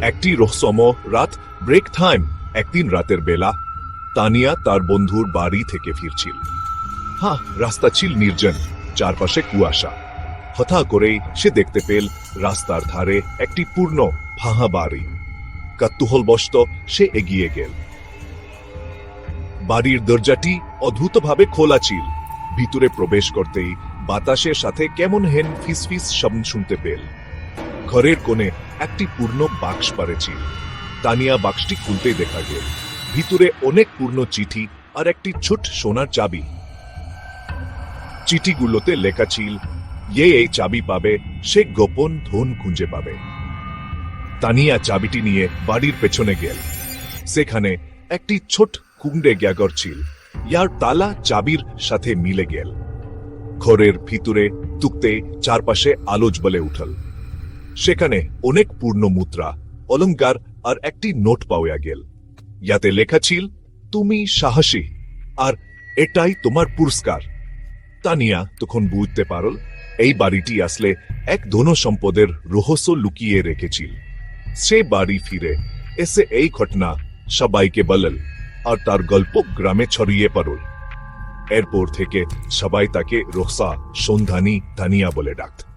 একটি রহস্যময় রাত ব্রেক টাইম। একদিন রাতের বেলা তানিয়া তার বন্ধুর বাড়ি থেকে ফিরছিল। রাস্তা ছিল নির্জন, চারপাশে কুয়াশা। হঠাৎ করেই সে দেখতে পেল রাস্তার ধারে একটি পূর্ণ ফাঁহা বাড়ি। কৌতূহলবশত সে এগিয়ে গেল। বাড়ির দরজাটি অদ্ভুতভাবে খোলা ছিল। ভিতরে প্রবেশ করতেই বাতাসের সাথে কেমন হেন ফিসফিস শব্দ শুনতে পেল। ঘরের কোণে একটি পূর্ণ বাক্স পড়েছিল। তানিয়া বাক্সটি খুলতেই দেখা গেল ভিতরে অনেক পূর্ণ চিঠি আর একটি ছোট সোনার চাবি। চিঠিগুলোতে লেখা ছিল, এই চাবি পাবে সে গোপন ধন খুঁজে পাবে। তানিয়া চাবিটি নিয়ে বাড়ির পেছনে গেল। সেখানে একটি ছোট কুণ্ডে গ্যাগর ছিল। ইয়ার তালা চাবির সাথে মিলে গেল। ঘরের ভিতরে তুকতে চারপাশে আলো জ্বলে উঠল। সেখানে অনেক পূর্ণ মুদ্রা, অলংকার আর একটি নোট পাওয়া গেল। ইয়াতে লেখা ছিল, তুমি সাহসী আর এটাই তোমার পুরস্কার। তানিয়া তখন বুঝতে পারল এই বাড়িটি আসলে এক ধন সম্পদের রহস্য লুকিয়ে রেখেছিল। সে বাড়ি ফিরে এসে এই ঘটনা সবাইকে বলল আর তার গল্প গ্রামে ছড়িয়ে পড়ল। এরপর থেকে সবাই তাকে রহস্য সন্ধানী তানিয়া বলে ডাকত।